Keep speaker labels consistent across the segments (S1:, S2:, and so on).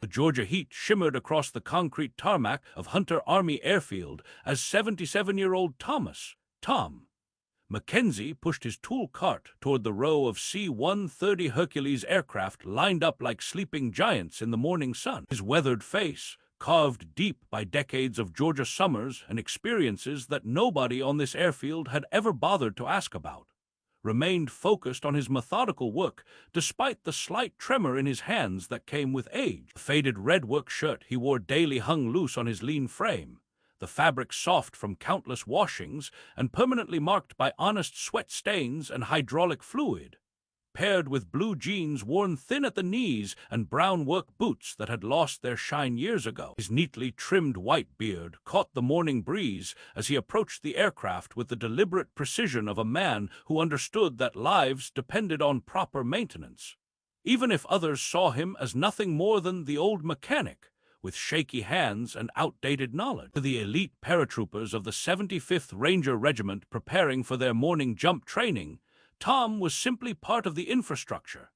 S1: Georgia heat shimmered across the concrete tarmac of Hunter Army Airfield as 77-year-old Tom Mackenzie pushed his tool cart toward the row of C-130 Hercules aircraft lined up like sleeping giants in the morning sun. His weathered face, carved deep by decades of Georgia summers and experiences that nobody on this airfield had ever bothered to ask about, remained focused on his methodical work despite the slight tremor in his hands that came with age. The faded red work shirt he wore daily hung loose on his lean frame, the fabric soft from countless washings and permanently marked by honest sweat stains and hydraulic fluid, paired with blue jeans worn thin at the knees and brown work boots that had lost their shine years ago. His neatly trimmed white beard caught the morning breeze as he approached the aircraft with the deliberate precision of a man who understood that lives depended on proper maintenance, even if others saw him as nothing more than the old mechanic with shaky hands and outdated knowledge. To the elite paratroopers of the 75th Ranger Regiment preparing for their morning jump training, Tom was simply part of the infrastructure,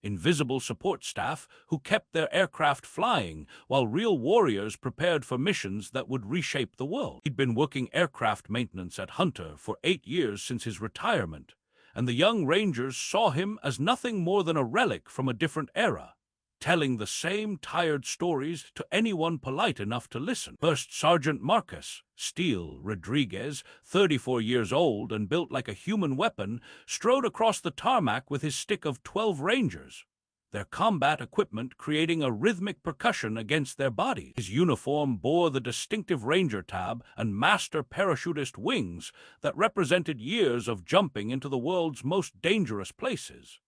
S1: invisible support staff who kept their aircraft flying while real warriors prepared for missions that would reshape the world. He'd been working aircraft maintenance at Hunter for 8 years since his retirement, and the young Rangers saw him as nothing more than a relic from a different era, telling the same tired stories to anyone polite enough to listen. First Sergeant Marcus Steele Rodriguez, 34 years old and built like a human weapon, strode across the tarmac with his stick of 12 Rangers, their combat equipment creating a rhythmic percussion against their bodies. His uniform bore the distinctive Ranger tab and master parachutist wings that represented years of jumping into the world's most dangerous places,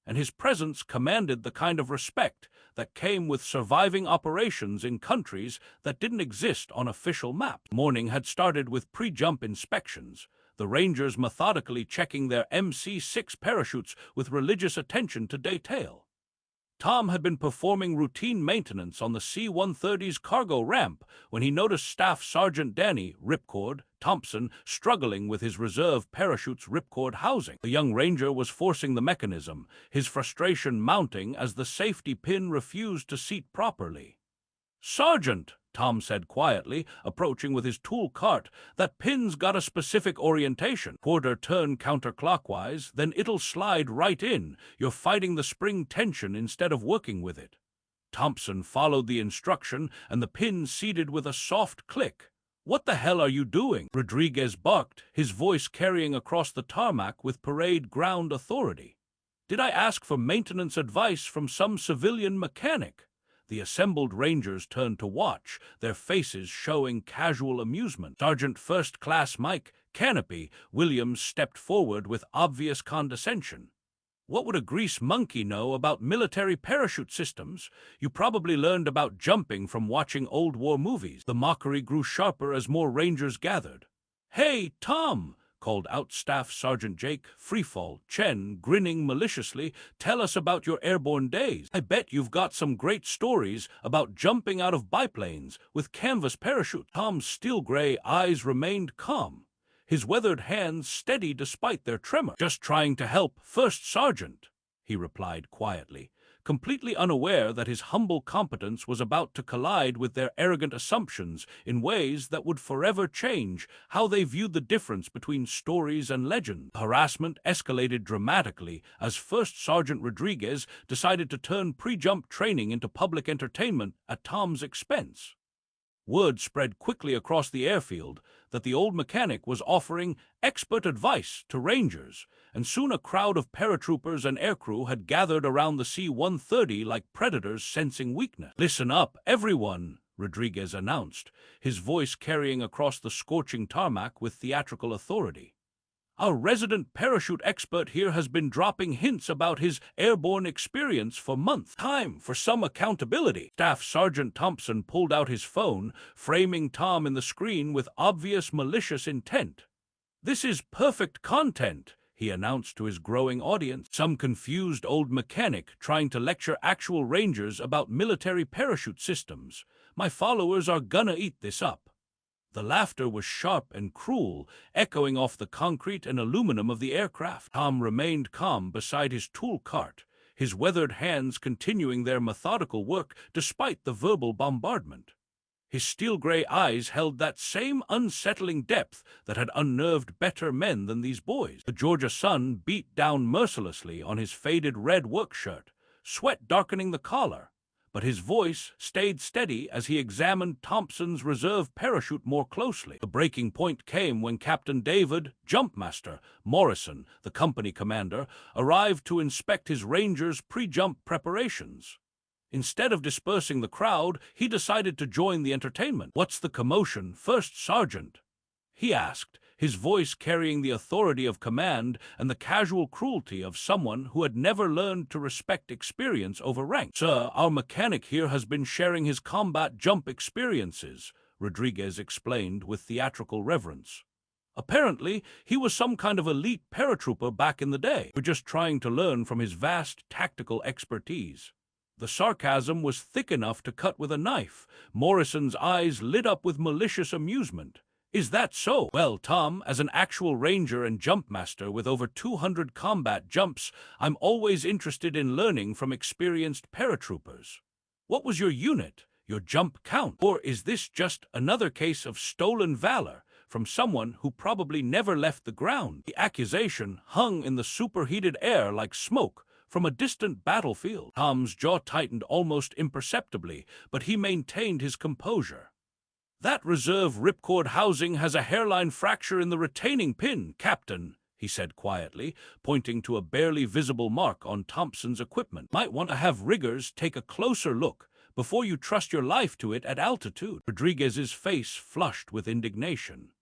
S1: and his presence commanded the kind of respect that came with surviving operations in countries that didn't exist on official maps. Morning had started with pre-jump inspections, the Rangers methodically checking their MC-6 parachutes with religious attention to detail. Tom had been performing routine maintenance on the C-130's cargo ramp when he noticed Staff Sergeant Danny Ripcord Thompson struggling with his reserve parachute's ripcord housing. The young Ranger was forcing the mechanism, his frustration mounting as the safety pin refused to seat properly. "Sergeant," Tom said quietly, approaching with his tool cart, "that pin's got a specific orientation. Quarter turn counterclockwise, then it'll slide right in. You're fighting the spring tension instead of working with it." Thompson followed the instruction, and the pin seated with a soft click. "What the hell are you doing?" Rodriguez barked, his voice carrying across the tarmac with parade ground authority. "Did I ask for maintenance advice from some civilian mechanic?" The assembled Rangers turned to watch, their faces showing casual amusement. Sergeant First Class Mike Canopy Williams stepped forward with obvious condescension. "What would a grease monkey know about military parachute systems? You probably learned about jumping from watching old war movies." The mockery grew sharper as more Rangers gathered. "Hey, Tom!" called out Staff Sergeant Jake Freefall Chen, grinning maliciously. "Tell us about your airborne days. I bet you've got some great stories about jumping out of biplanes with canvas parachutes." Tom's steel-gray eyes remained calm, his weathered hands steady despite their tremor. "Just trying to help, First Sergeant," he replied quietly, completely unaware that his humble competence was about to collide with their arrogant assumptions in ways that would forever change how they viewed the difference between stories and legend. Harassment escalated dramatically as First Sergeant Rodriguez decided to turn pre-jump training into public entertainment at Tom's expense. Word spread quickly across the airfield that the old mechanic was offering expert advice to Rangers, and soon a crowd of paratroopers and aircrew had gathered around the C-130 like predators sensing weakness. "Listen up, everyone," Rodriguez announced, his voice carrying across the scorching tarmac with theatrical authority. "Our resident parachute expert here has been dropping hints about his airborne experience for months. Time for some accountability." Staff Sergeant Thompson pulled out his phone, framing Tom in the screen with obvious malicious intent. "This is perfect content," he announced to his growing audience. "Some confused old mechanic trying to lecture actual Rangers about military parachute systems. My followers are gonna eat this up." The laughter was sharp and cruel, echoing off the concrete and aluminum of the aircraft. Tom remained calm beside his tool cart, his weathered hands continuing their methodical work despite the verbal bombardment. His steel-gray eyes held that same unsettling depth that had unnerved better men than these boys. The Georgia sun beat down mercilessly on his faded red work shirt, sweat darkening the collar, but his voice stayed steady as he examined Thompson's reserve parachute more closely. The breaking point came when Captain David, Jumpmaster, Morrison, the company commander, arrived to inspect his Rangers' pre-jump preparations. Instead of dispersing the crowd, he decided to join the entertainment. "What's the commotion, First Sergeant?" he asked, his voice carrying the authority of command and the casual cruelty of someone who had never learned to respect experience over rank. "Sir, our mechanic here has been sharing his combat jump experiences," Rodriguez explained with theatrical reverence. "Apparently, he was some kind of elite paratrooper back in the day. We're just trying to learn from his vast tactical expertise." The sarcasm was thick enough to cut with a knife. Morrison's eyes lit up with malicious amusement. "Is that so? Well, Tom, as an actual ranger and jump master with over 200 combat jumps, I'm always interested in learning from experienced paratroopers. What was your unit, your jump count? Or is this just another case of stolen valor from someone who probably never left the ground?" The accusation hung in the superheated air like smoke from a distant battlefield. Tom's jaw tightened almost imperceptibly, but he maintained his composure. "That reserve ripcord housing has a hairline fracture in the retaining pin, Captain," he said quietly, pointing to a barely visible mark on Thompson's equipment. "Might want to have riggers take a closer look before you trust your life to it at altitude." Rodriguez's face flushed with indignation.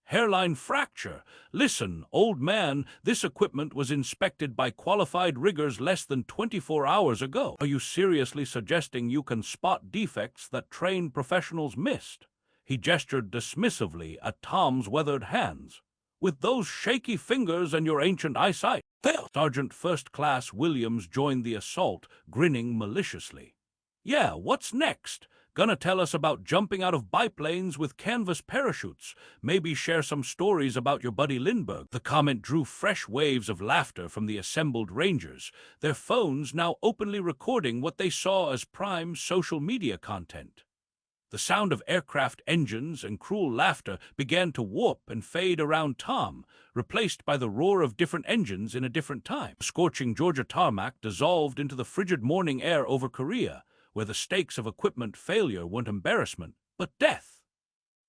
S1: "Hairline fracture. Listen, old man, this equipment was inspected by qualified riggers less than 24 hours ago. Are you seriously suggesting you can spot defects that trained professionals missed?" He gestured dismissively at Tom's weathered hands. "With those shaky fingers and your ancient eyesight." Sergeant First Class Williams joined the assault, grinning maliciously. "Yeah, what's next? Gonna tell us about jumping out of biplanes with canvas parachutes. Maybe share some stories about your buddy Lindbergh." The comment drew fresh waves of laughter from the assembled Rangers, their phones now openly recording what they saw as prime social media content. The sound of aircraft engines and cruel laughter began to warp and fade around Tom, replaced by the roar of different engines in a different time. The scorching Georgia tarmac dissolved into the frigid morning air over Korea, where the stakes of equipment failure weren't embarrassment, but death.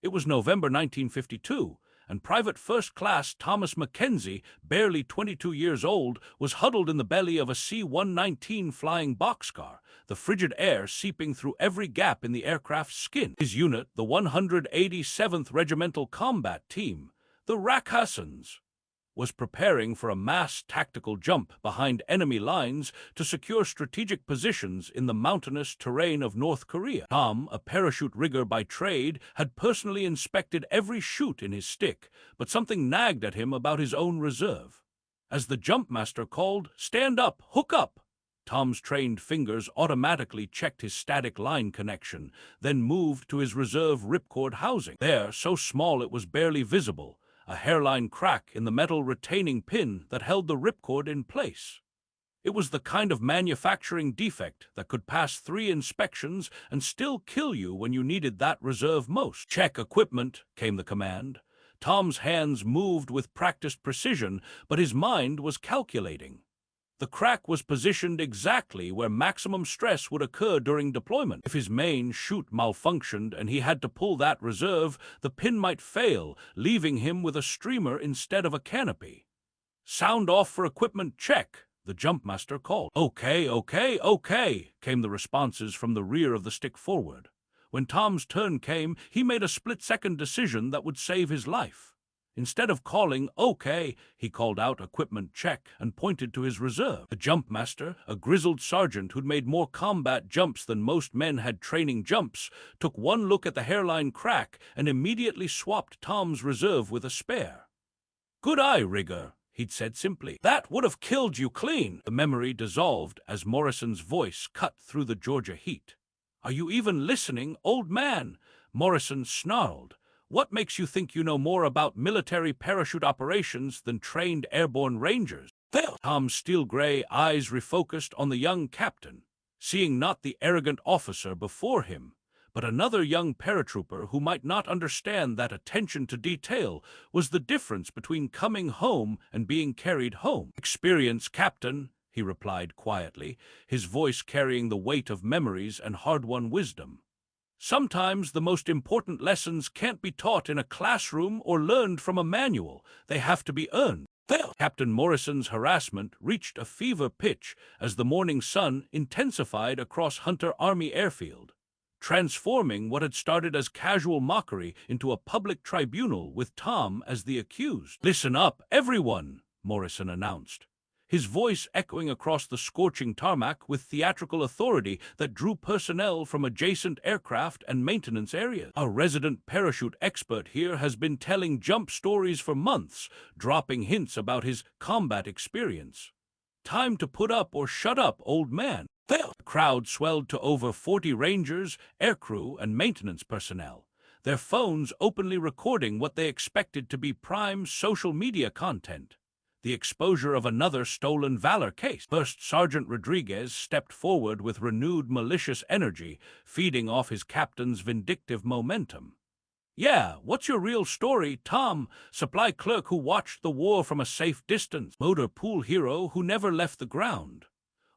S1: It was November 1952, and Private First Class Thomas Mackenzie, barely 22 years old, was huddled in the belly of a C-119 flying boxcar, the frigid air seeping through every gap in the aircraft's skin. His unit, the 187th Regimental Combat Team, the Rakhassans, was preparing for a mass tactical jump behind enemy lines to secure strategic positions in the mountainous terrain of North Korea. Tom, a parachute rigger by trade, had personally inspected every chute in his stick, but something nagged at him about his own reserve. As the jump master called, "Stand up, hook up!" Tom's trained fingers automatically checked his static line connection, then moved to his reserve ripcord housing. There, so small it was barely visible, a hairline crack in the metal retaining pin that held the ripcord in place. It was the kind of manufacturing defect that could pass 3 inspections and still kill you when you needed that reserve most. "Check equipment," came the command. Tom's hands moved with practiced precision, but his mind was calculating. The crack was positioned exactly where maximum stress would occur during deployment. If his main chute malfunctioned and he had to pull that reserve, the pin might fail, leaving him with a streamer instead of a canopy. "Sound off for equipment check," the jumpmaster called. Okay," came the responses from the rear of the stick forward. When Tom's turn came, he made a split-second decision that would save his life. Instead of calling "okay," he called out "equipment check" and pointed to his reserve. The jumpmaster, a grizzled sergeant who'd made more combat jumps than most men had training jumps, took one look at the hairline crack and immediately swapped Tom's reserve with a spare. "Good eye, rigger," he'd said simply. "That would have killed you clean." The memory dissolved as Morrison's voice cut through the Georgia heat. "Are you even listening, old man?" Morrison snarled. "What makes you think you know more about military parachute operations than trained airborne rangers?" Fail! Tom's steel-gray eyes refocused on the young captain, seeing not the arrogant officer before him, but another young paratrooper who might not understand that attention to detail was the difference between coming home and being carried home. "Experience, Captain," he replied quietly, his voice carrying the weight of memories and hard-won wisdom. "Sometimes the most important lessons can't be taught in a classroom or learned from a manual. They have to be earned." Captain Morrison's harassment reached a fever pitch as the morning sun intensified across Hunter Army Airfield, transforming what had started as casual mockery into a public tribunal with Tom as the accused. "Listen up, everyone," Morrison announced, his voice echoing across the scorching tarmac with theatrical authority that drew personnel from adjacent aircraft and maintenance areas. "Our resident parachute expert here has been telling jump stories for months, dropping hints about his combat experience. Time to put up or shut up, old man." The crowd swelled to over 40 Rangers, aircrew, and maintenance personnel, their phones openly recording what they expected to be prime social media content. The exposure of another stolen valor case. First Sergeant Rodriguez stepped forward with renewed malicious energy, feeding off his captain's vindictive momentum. "Yeah, what's your real story, Tom? Supply clerk who watched the war from a safe distance? Motor pool hero who never left the ground?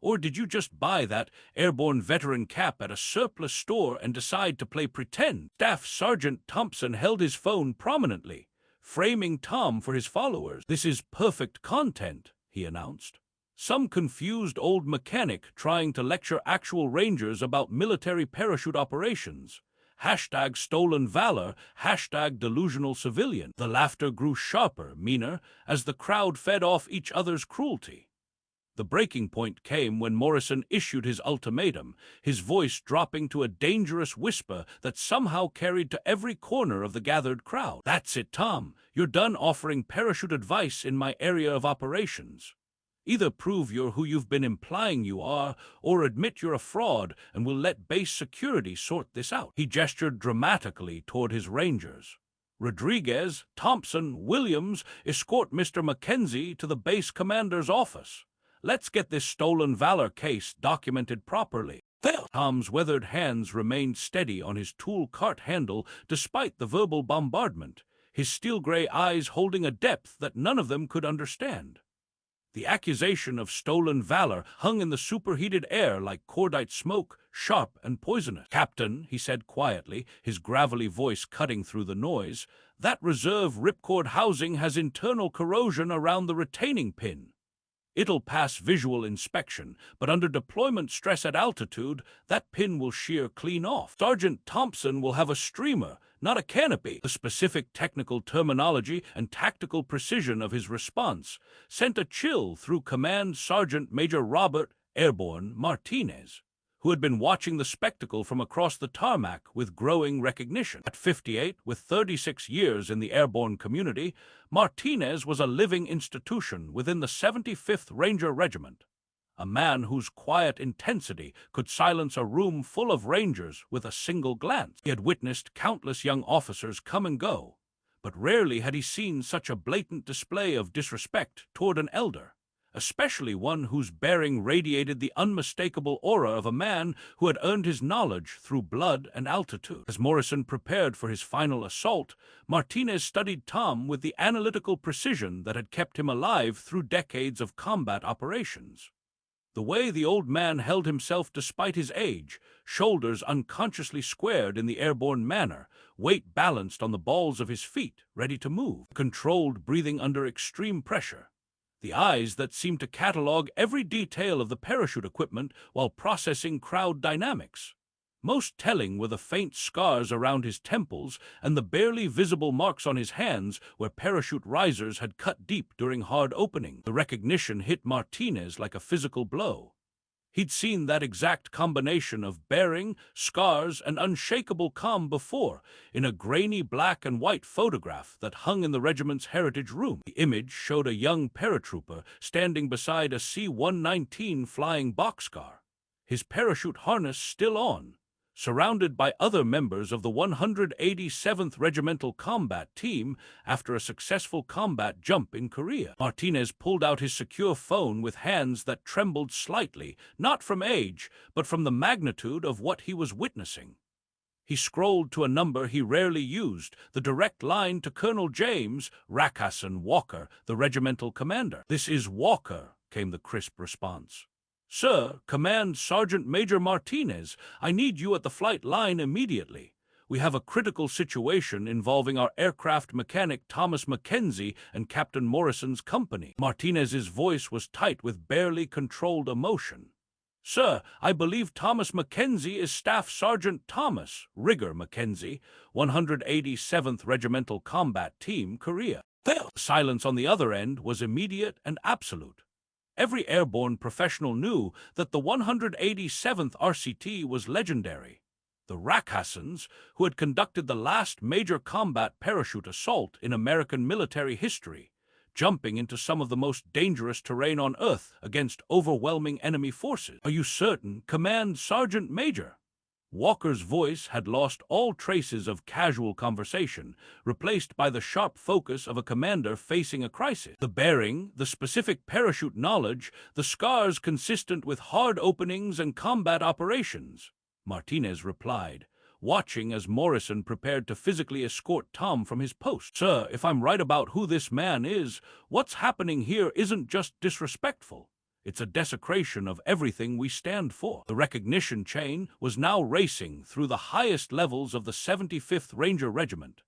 S1: Or did you just buy that Airborne veteran cap at a surplus store and decide to play pretend?" Staff Sergeant Thompson held his phone prominently, framing Tom for his followers. "This is perfect content," he announced. "Some confused old mechanic trying to lecture actual Rangers about military parachute operations. Hashtag stolen valor, hashtag delusional civilian." The laughter grew sharper, meaner, as the crowd fed off each other's cruelty. The breaking point came when Morrison issued his ultimatum, his voice dropping to a dangerous whisper that somehow carried to every corner of the gathered crowd. "That's it, Tom. You're done offering parachute advice in my area of operations. Either prove you're who you've been implying you are, or admit you're a fraud and we'll let base security sort this out." He gestured dramatically toward his Rangers. "Rodriguez, Thompson, Williams, escort Mr. Mackenzie to the base commander's office. Let's get this stolen valor case documented properly." Tom's weathered hands remained steady on his tool cart handle despite the verbal bombardment, his steel-gray eyes holding a depth that none of them could understand. The accusation of stolen valor hung in the superheated air like cordite smoke, sharp and poisonous. "Captain," he said quietly, his gravelly voice cutting through the noise, "that reserve ripcord housing has internal corrosion around the retaining pin. It'll pass visual inspection, but under deployment stress at altitude, that pin will shear clean off. Sergeant Thompson will have a streamer, not a canopy." The specific technical terminology and tactical precision of his response sent a chill through Command Sergeant Major Robert Airborne Martinez, who had been watching the spectacle from across the tarmac with growing recognition. At 58, with 36 years in the airborne community, Martinez was a living institution within the 75th Ranger Regiment, a man whose quiet intensity could silence a room full of Rangers with a single glance. He had witnessed countless young officers come and go, but rarely had he seen such a blatant display of disrespect toward an elder, especially one whose bearing radiated the unmistakable aura of a man who had earned his knowledge through blood and altitude. As Morrison prepared for his final assault, Martinez studied Tom with the analytical precision that had kept him alive through decades of combat operations. The way the old man held himself despite his age, shoulders unconsciously squared in the airborne manner, weight balanced on the balls of his feet, ready to move, controlled breathing under extreme pressure. The eyes that seemed to catalog every detail of the parachute equipment while processing crowd dynamics. Most telling were the faint scars around his temples and the barely visible marks on his hands where parachute risers had cut deep during hard opening. The recognition hit Martinez like a physical blow. He'd seen that exact combination of bearing, scars, and unshakable calm before, in a grainy black and white photograph that hung in the regiment's heritage room. The image showed a young paratrooper standing beside a C-119 flying boxcar, his parachute harness still on, Surrounded by other members of the 187th Regimental Combat Team after a successful combat jump in Korea. Martinez pulled out his secure phone with hands that trembled slightly, not from age, but from the magnitude of what he was witnessing. He scrolled to a number he rarely used, the direct line to Colonel James Rakasson Walker, the regimental commander. "This is Walker," came the crisp response. "Sir, Command Sergeant Major Martinez, I need you at the flight line immediately. We have a critical situation involving our aircraft mechanic Thomas Mackenzie and Captain Morrison's company." Martinez's voice was tight with barely controlled emotion. "Sir, I believe Thomas Mackenzie is Staff Sergeant Thomas Rigger Mackenzie, 187th Regimental Combat Team, Korea." The silence on the other end was immediate and absolute. Every airborne professional knew that the 187th RCT was legendary. The Rakassons, who had conducted the last major combat parachute assault in American military history, jumping into some of the most dangerous terrain on Earth against overwhelming enemy forces. "Are you certain, Command Sergeant Major?" Walker's voice had lost all traces of casual conversation, replaced by the sharp focus of a commander facing a crisis. "The bearing, the specific parachute knowledge, the scars consistent with hard openings and combat operations," Martinez replied, watching as Morrison prepared to physically escort Tom from his post. "Sir, if I'm right about who this man is, what's happening here isn't just disrespectful. It's a desecration of everything we stand for." The recognition chain was now racing through the highest levels of the 75th Ranger Regiment,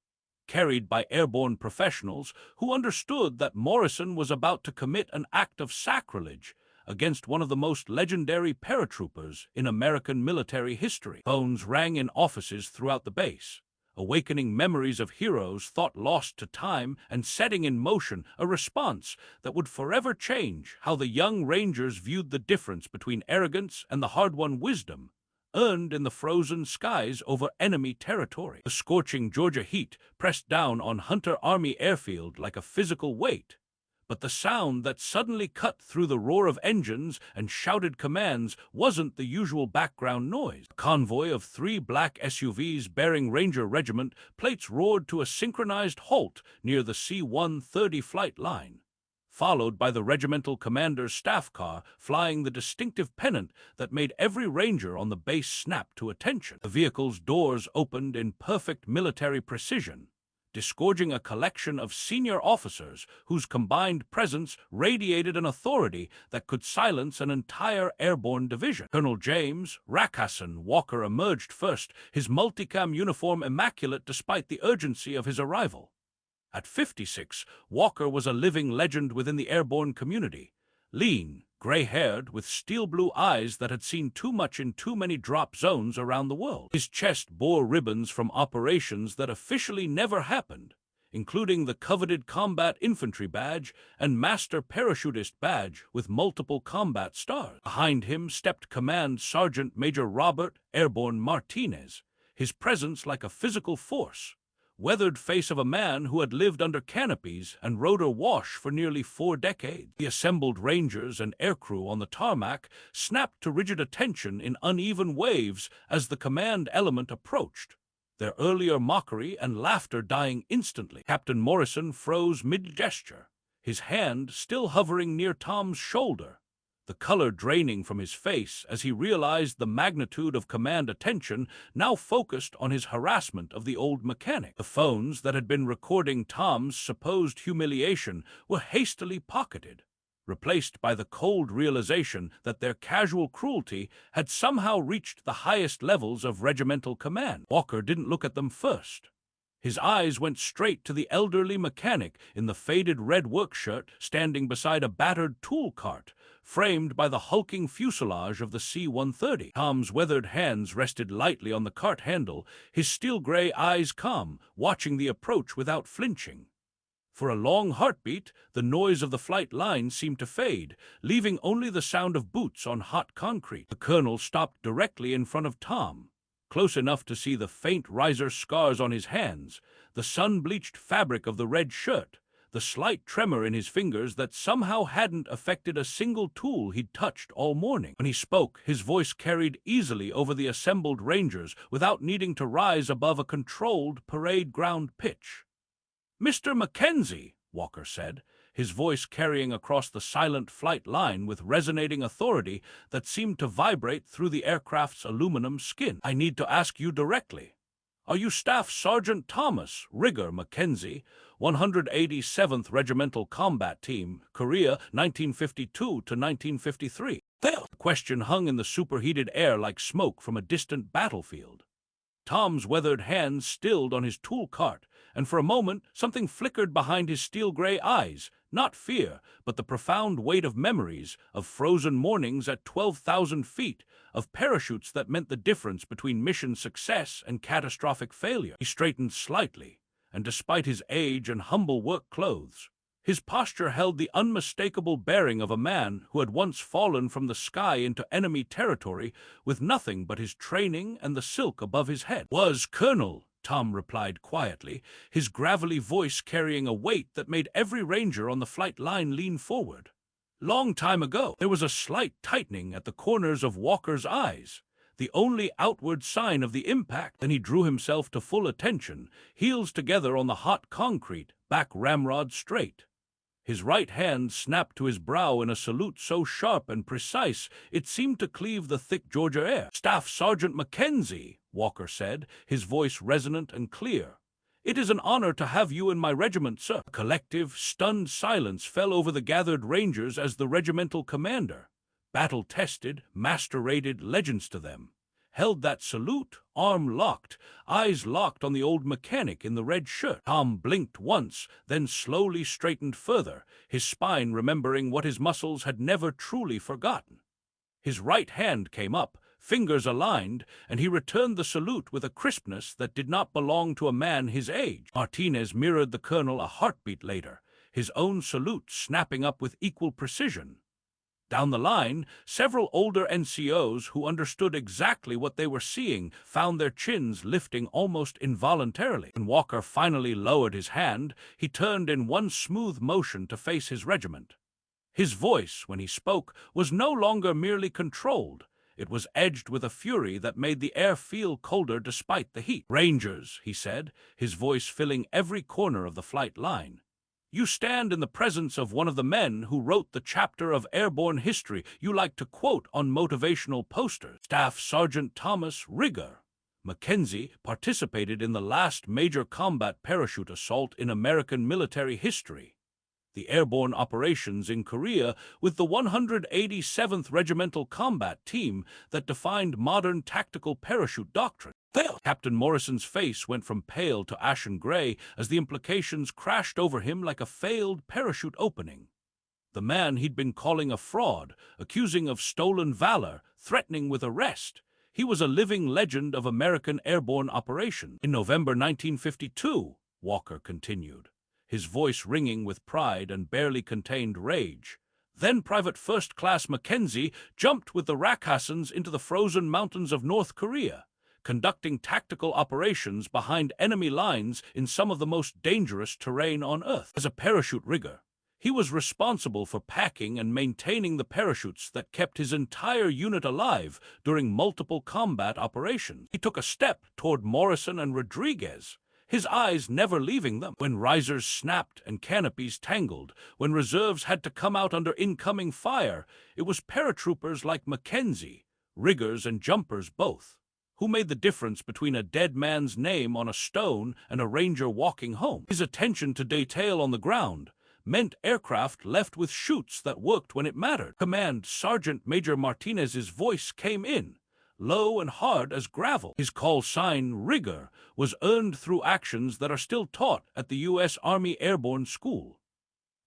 S1: carried by airborne professionals who understood that Morrison was about to commit an act of sacrilege against one of the most legendary paratroopers in American military history. Phones rang in offices throughout the base, awakening memories of heroes thought lost to time and setting in motion a response that would forever change how the young Rangers viewed the difference between arrogance and the hard-won wisdom earned in the frozen skies over enemy territory. The scorching Georgia heat pressed down on Hunter Army Airfield like a physical weight, but the sound that suddenly cut through the roar of engines and shouted commands wasn't the usual background noise. A convoy of 3 black SUVs bearing Ranger Regiment plates roared to a synchronized halt near the C-130 flight line, followed by the regimental commander's staff car flying the distinctive pennant that made every Ranger on the base snap to attention. The vehicle's doors opened in perfect military precision, disgorging a collection of senior officers whose combined presence radiated an authority that could silence an entire airborne division. Colonel James Rakasson Walker emerged first, his multicam uniform immaculate despite the urgency of his arrival. At 56, Walker was a living legend within the airborne community, lean, gray-haired, with steel-blue eyes that had seen too much in too many drop zones around the world. His chest bore ribbons from operations that officially never happened, including the coveted Combat Infantry Badge and Master Parachutist Badge with multiple combat stars. Behind him stepped Command Sergeant Major Robert Airborne Martinez, his presence like a physical force, weathered face of a man who had lived under canopies and rode a wash for nearly 4 decades. The assembled Rangers and aircrew on the tarmac snapped to rigid attention in uneven waves as the command element approached, their earlier mockery and laughter dying instantly. Captain Morrison froze mid-gesture, his hand still hovering near Tom's shoulder, the color draining from his face as he realized the magnitude of command attention now focused on his harassment of the old mechanic. The phones that had been recording Tom's supposed humiliation were hastily pocketed, replaced by the cold realization that their casual cruelty had somehow reached the highest levels of regimental command. Walker didn't look at them first. His eyes went straight to the elderly mechanic in the faded red work shirt standing beside a battered tool cart, framed by the hulking fuselage of the C-130. Tom's weathered hands rested lightly on the cart handle, his steel-gray eyes calm, watching the approach without flinching. For a long heartbeat, the noise of the flight line seemed to fade, leaving only the sound of boots on hot concrete. The colonel stopped directly in front of Tom, close enough to see the faint riser scars on his hands, the sun-bleached fabric of the red shirt, the slight tremor in his fingers that somehow hadn't affected a single tool he'd touched all morning. When he spoke, his voice carried easily over the assembled Rangers without needing to rise above a controlled parade ground pitch. "Mr. Mackenzie," Walker said, his voice carrying across the silent flight line with resonating authority that seemed to vibrate through the aircraft's aluminum skin. "I need to ask you directly. Are you Staff Sergeant Thomas Rigger Mackenzie, 187th Regimental Combat Team, Korea, 1952 to 1953? The question hung in the superheated air like smoke from a distant battlefield. Tom's weathered hands stilled on his tool cart, and for a moment something flickered behind his steel-gray eyes, not fear, but the profound weight of memories, of frozen mornings at 12,000 feet, of parachutes that meant the difference between mission success and catastrophic failure. He straightened slightly, and despite his age and humble work clothes, his posture held the unmistakable bearing of a man who had once fallen from the sky into enemy territory with nothing but his training and the silk above his head. "Was Colonel," Tom replied quietly, his gravelly voice carrying a weight that made every ranger on the flight line lean forward. "Long time ago." There was a slight tightening at the corners of Walker's eyes, the only outward sign of the impact. Then he drew himself to full attention, heels together on the hot concrete, back ramrod straight. His right hand snapped to his brow in a salute so sharp and precise it seemed to cleave the thick Georgia air. "Staff Sergeant Mackenzie," Walker said, his voice resonant and clear. "It is an honor to have you in my regiment, sir." A collective, stunned silence fell over the gathered Rangers as the regimental commander, battle-tested, master-rated legends to them, held that salute, arm locked, eyes locked on the old mechanic in the red shirt. Tom blinked once, then slowly straightened further, his spine remembering what his muscles had never truly forgotten. His right hand came up, fingers aligned, and he returned the salute with a crispness that did not belong to a man his age. Martinez mirrored the colonel a heartbeat later, his own salute snapping up with equal precision. Down the line, several older NCOs who understood exactly what they were seeing found their chins lifting almost involuntarily. When Walker finally lowered his hand, he turned in one smooth motion to face his regiment. His voice, when he spoke, was no longer merely controlled. It was edged with a fury that made the air feel colder despite the heat. "Rangers," he said, his voice filling every corner of the flight line. "You stand in the presence of one of the men who wrote the chapter of airborne history you like to quote on motivational posters. Staff Sergeant Thomas Rigger Mackenzie participated in the last major combat parachute assault in American military history, the airborne operations in Korea with the 187th Regimental Combat Team that defined modern tactical parachute doctrine." Captain Morrison's face went from pale to ashen gray as the implications crashed over him like a failed parachute opening. The man he'd been calling a fraud, accusing of stolen valor, threatening with arrest. He was a living legend of American airborne operations. "In November 1952, Walker continued, his voice ringing with pride and barely contained rage, then Private First Class Mackenzie jumped with the Rakhassans into the frozen mountains of North Korea, conducting tactical operations behind enemy lines in some of the most dangerous terrain on Earth. As a parachute rigger, he was responsible for packing and maintaining the parachutes that kept his entire unit alive during multiple combat operations. He took a step toward Morrison and Rodriguez, his eyes never leaving them. When risers snapped and canopies tangled, when reserves had to come out under incoming fire, it was paratroopers like Mackenzie, riggers and jumpers both, who made the difference between a dead man's name on a stone and a ranger walking home. His attention to detail on the ground meant aircraft left with chutes that worked when it mattered. Command Sergeant Major Martinez's voice came in, low and hard as gravel. His call sign, Rigger, was earned through actions that are still taught at the U.S. Army Airborne School.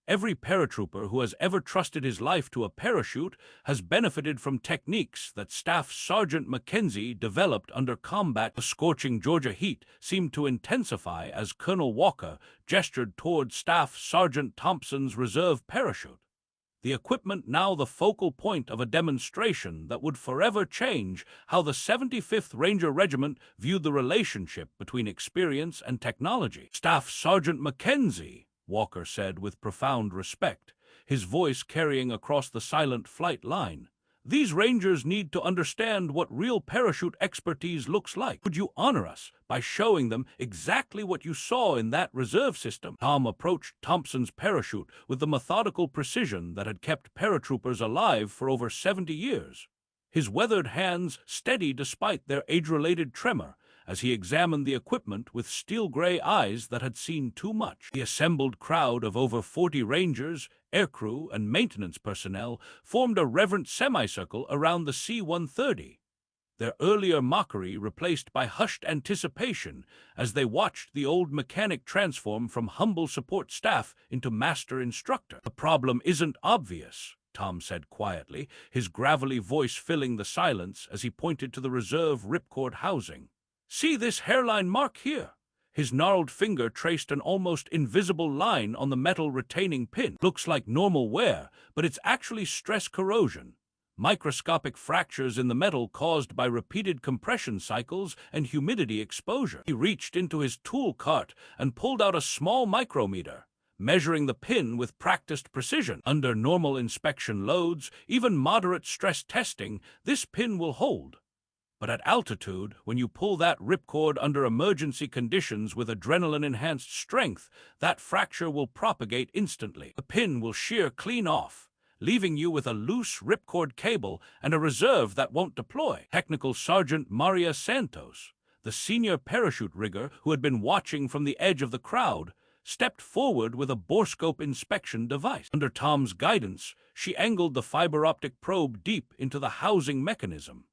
S1: Every paratrooper who has ever trusted his life to a parachute has benefited from techniques that Staff Sergeant Mackenzie developed under combat. The scorching Georgia heat seemed to intensify as Colonel Walker gestured toward Staff Sergeant Thompson's reserve parachute, the equipment now the focal point of a demonstration that would forever change how the 75th Ranger Regiment viewed the relationship between experience and technology. "Staff Sergeant Mackenzie," Walker said with profound respect, his voice carrying across the silent flight line. "These Rangers need to understand what real parachute expertise looks like. Would you honor us by showing them exactly what you saw in that reserve system?" Tom approached Thompson's parachute with the methodical precision that had kept paratroopers alive for over 70 years. His weathered hands steady despite their age-related tremor, as he examined the equipment with steel-gray eyes that had seen too much. The assembled crowd of over 40 Rangers, aircrew, and maintenance personnel formed a reverent semicircle around the C-130, their earlier mockery replaced by hushed anticipation as they watched the old mechanic transform from humble support staff into master instructor. "The problem isn't obvious," Tom said quietly, his gravelly voice filling the silence as he pointed to the reserve ripcord housing. "See this hairline mark here?" His gnarled finger traced an almost invisible line on the metal retaining pin. "Looks like normal wear, but it's actually stress corrosion. Microscopic fractures in the metal caused by repeated compression cycles and humidity exposure." He reached into his tool cart and pulled out a small micrometer, measuring the pin with practiced precision. "Under normal inspection loads, even moderate stress testing, this pin will hold. But at altitude, when you pull that ripcord under emergency conditions with adrenaline-enhanced strength, that fracture will propagate instantly. The pin will shear clean off, leaving you with a loose ripcord cable and a reserve that won't deploy." Technical Sergeant Maria Santos, the senior parachute rigger who had been watching from the edge of the crowd, stepped forward with a borescope inspection device. Under Tom's guidance, she angled the fiber-optic probe deep into the housing mechanism.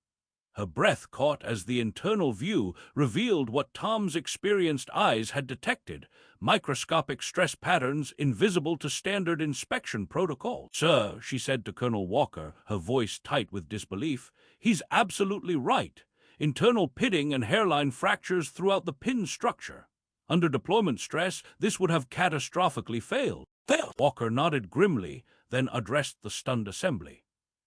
S1: Her breath caught as the internal view revealed what Tom's experienced eyes had detected: microscopic stress patterns invisible to standard inspection protocol. "Sir," she said to Colonel Walker, her voice tight with disbelief, "he's absolutely right. Internal pitting and hairline fractures throughout the pin structure. Under deployment stress, this would have catastrophically failed." Walker nodded grimly, then addressed the stunned assembly.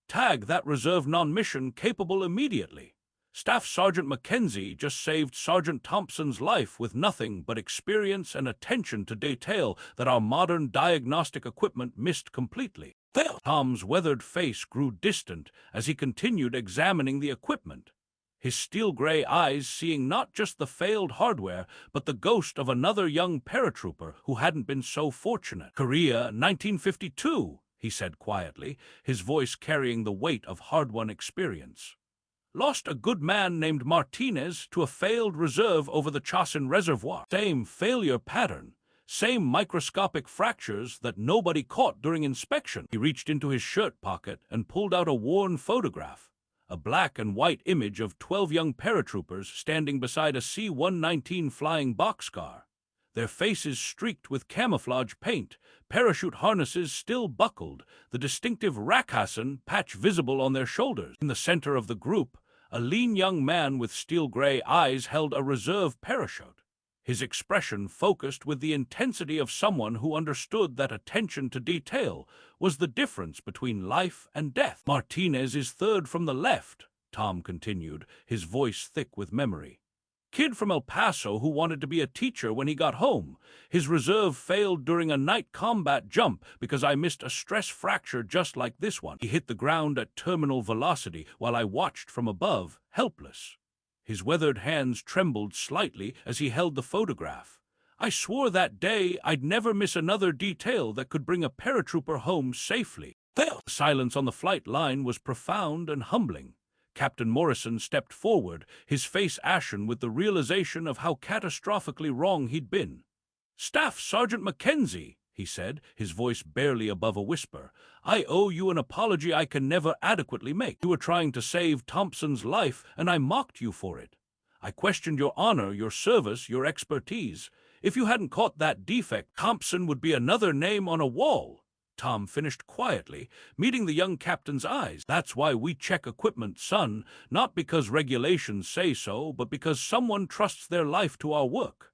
S1: "Tag that reserve non-mission capable immediately. Staff Sergeant Mackenzie just saved Sergeant Thompson's life with nothing but experience and attention to detail that our modern diagnostic equipment missed completely." Tom's weathered face grew distant as he continued examining the equipment, his steel-gray eyes seeing not just the failed hardware, but the ghost of another young paratrooper who hadn't been so fortunate. "Korea, 1952. He said quietly, his voice carrying the weight of hard-won experience. "Lost a good man named Martinez to a failed reserve over the Chasen Reservoir. Same failure pattern, same microscopic fractures that nobody caught during inspection." He reached into his shirt pocket and pulled out a worn photograph, a black and white image of 12 young paratroopers standing beside a C-119 flying boxcar, their faces streaked with camouflage paint, parachute harnesses still buckled, the distinctive Rakhasan patch visible on their shoulders. In the center of the group, a lean young man with steel-gray eyes held a reserve parachute, his expression focused with the intensity of someone who understood that attention to detail was the difference between life and death. "Martinez is third from the left," Tom continued, his voice thick with memory. "Kid from El Paso who wanted to be a teacher when he got home. His reserve failed during a night combat jump because I missed a stress fracture just like this one. He hit the ground at terminal velocity while I watched from above, helpless." His weathered hands trembled slightly as he held the photograph. "I swore that day I'd never miss another detail that could bring a paratrooper home safely." The silence on the flight line was profound and humbling. Captain Morrison stepped forward, his face ashen with the realization of how catastrophically wrong he'd been. "Staff Sergeant Mackenzie," he said, his voice barely above a whisper, "I owe you an apology I can never adequately make. You were trying to save Thompson's life, and I mocked you for it. I questioned your honor, your service, your expertise. If you hadn't caught that defect, Thompson would be another name on a wall." Tom finished quietly, meeting the young captain's eyes. "That's why we check equipment, son, not because regulations say so, but because someone trusts their life to our work.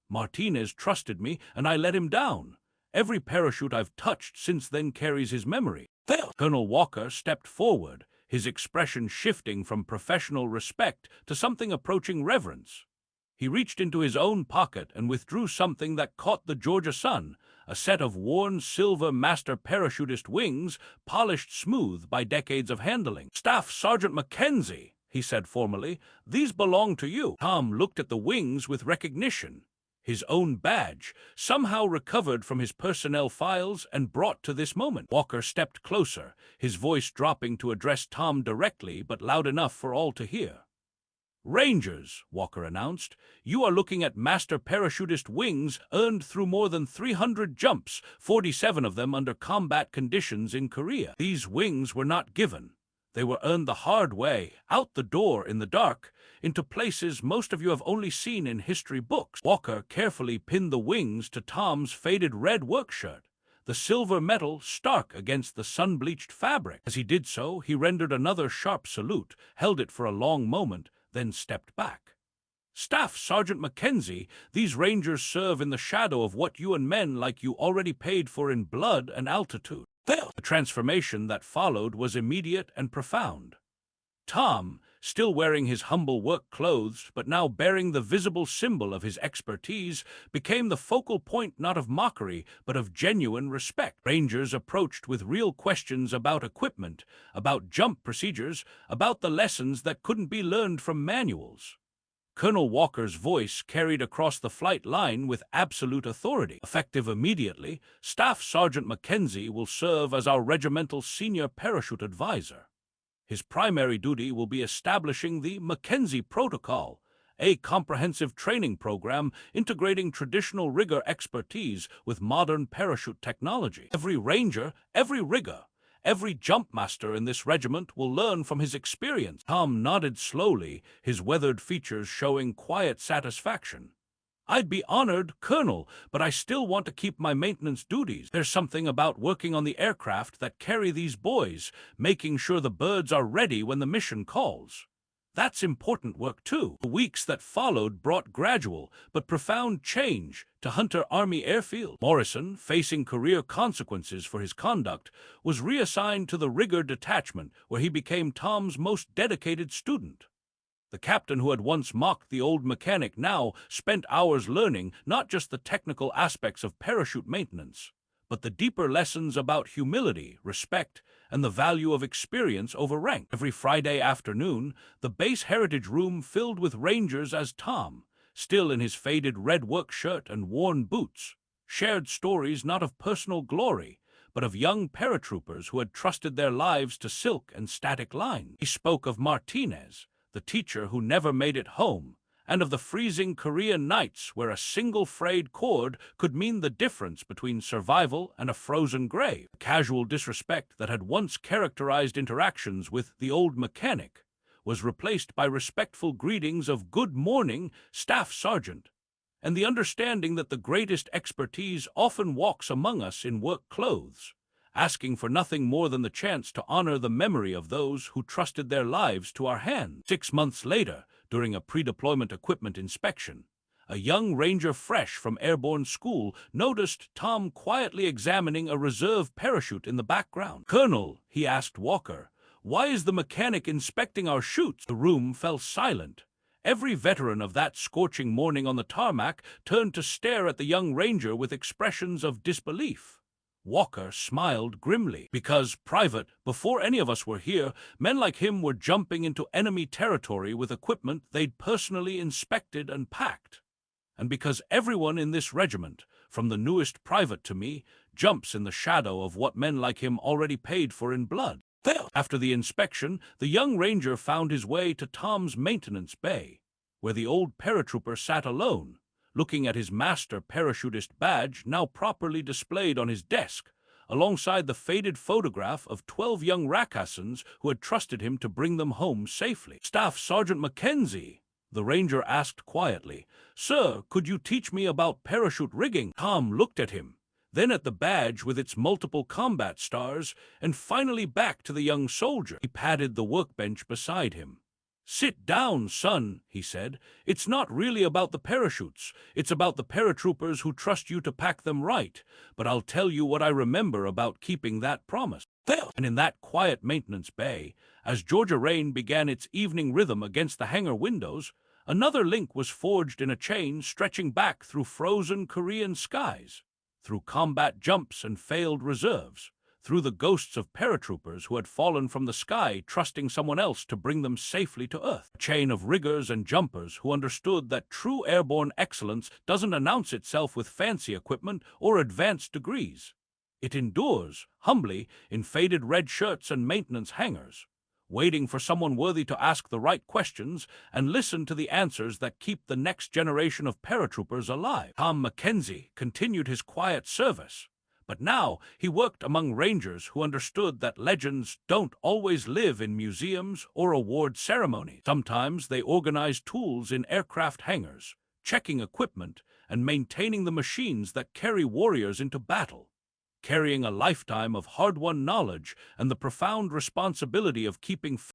S1: Martinez trusted me, and I let him down. Every parachute I've touched since then carries his memory." Colonel Walker stepped forward, his expression shifting from professional respect to something approaching reverence. He reached into his own pocket and withdrew something that caught the Georgia sun, a set of worn silver master parachutist wings, polished smooth by decades of handling. "Staff Sergeant Mackenzie," he said formally, "these belong to you." Tom looked at the wings with recognition. His own badge, somehow recovered from his personnel files and brought to this moment. Walker stepped closer, his voice dropping to address Tom directly but loud enough for all to hear. "Rangers," Walker announced, "you are looking at master parachutist wings earned through more than 300 jumps, 47 of them under combat conditions in Korea. These wings were not given. They were earned the hard way, out the door in the dark, into places most of you have only seen in history books." Walker carefully pinned the wings to Tom's faded red work shirt, the silver metal stark against the sun-bleached fabric. As he did so, he rendered another sharp salute, held it for a long moment, then stepped back. "Staff Sergeant Mackenzie, these Rangers serve in the shadow of what you and men like you already paid for in blood and altitude." The transformation that followed was immediate and profound. Tom, still wearing his humble work clothes but now bearing the visible symbol of his expertise, became the focal point not of mockery but of genuine respect. Rangers approached with real questions about equipment, about jump procedures, about the lessons that couldn't be learned from manuals. Colonel Walker's voice carried across the flight line with absolute authority. "Effective immediately, Staff Sergeant Mackenzie will serve as our regimental senior parachute advisor. His primary duty will be establishing the Mackenzie Protocol, a comprehensive training program integrating traditional rigger expertise with modern parachute technology. Every ranger, every rigger, every jump master in this regiment will learn from his experience." Tom nodded slowly, his weathered features showing quiet satisfaction. "I'd be honored, Colonel, but I still want to keep my maintenance duties. There's something about working on the aircraft that carry these boys, making sure the birds are ready when the mission calls. That's important work, too." The weeks that followed brought gradual but profound change to Hunter Army Airfield. Morrison, facing career consequences for his conduct, was reassigned to the rigger detachment, where he became Tom's most dedicated student. The captain who had once mocked the old mechanic now spent hours learning not just the technical aspects of parachute maintenance, but the deeper lessons about humility, respect, and the value of experience over rank. Every Friday afternoon, the base heritage room filled with Rangers as Tom, still in his faded red work shirt and worn boots, shared stories not of personal glory, but of young paratroopers who had trusted their lives to silk and static lines. He spoke of Martinez, the teacher who never made it home, and of the freezing Korean nights where a single frayed cord could mean the difference between survival and a frozen grave. The casual disrespect that had once characterized interactions with the old mechanic was replaced by respectful greetings of "Good morning, Staff Sergeant," and the understanding that the greatest expertise often walks among us in work clothes, asking for nothing more than the chance to honor the memory of those who trusted their lives to our hands. 6 months later, during a pre-deployment equipment inspection, a young ranger fresh from Airborne school noticed Tom quietly examining a reserve parachute in the background. "Colonel," he asked Walker, "why is the mechanic inspecting our chutes?" The room fell silent. Every veteran of that scorching morning on the tarmac turned to stare at the young ranger with expressions of disbelief. Walker smiled grimly. "Because, Private, before any of us were here, men like him were jumping into enemy territory with equipment they'd personally inspected and packed. And because everyone in this regiment, from the newest private to me, jumps in the shadow of what men like him already paid for in blood." After the inspection, the young ranger found his way to Tom's maintenance bay, where the old paratrooper sat alone, looking at his master parachutist badge now properly displayed on his desk, alongside the faded photograph of 12 young Racassans who had trusted him to bring them home safely. "Staff Sergeant Mackenzie," the ranger asked quietly, "Sir, could you teach me about parachute rigging?" Tom looked at him, then at the badge with its multiple combat stars, and finally back to the young soldier. He patted the workbench beside him. "Sit down, son," he said. "It's not really about the parachutes. It's about the paratroopers who trust you to pack them right. But I'll tell you what I remember about keeping that promise." And in that quiet maintenance bay, as Georgia rain began its evening rhythm against the hangar windows, another link was forged in a chain stretching back through frozen Korean skies. through combat jumps and failed reserves, through the ghosts of paratroopers who had fallen from the sky trusting someone else to bring them safely to Earth. A chain of riggers and jumpers who understood that true airborne excellence doesn't announce itself with fancy equipment or advanced degrees. It endures, humbly, in faded red shirts and maintenance hangars, waiting for someone worthy to ask the right questions and listen to the answers that keep the next generation of paratroopers alive. Tom Mackenzie continued his quiet service, but now he worked among rangers who understood that legends don't always live in museums or award ceremonies. Sometimes they organize tools in aircraft hangars, checking equipment and maintaining the machines that carry warriors into battle, carrying a lifetime of hard-won knowledge and the profound responsibility of keeping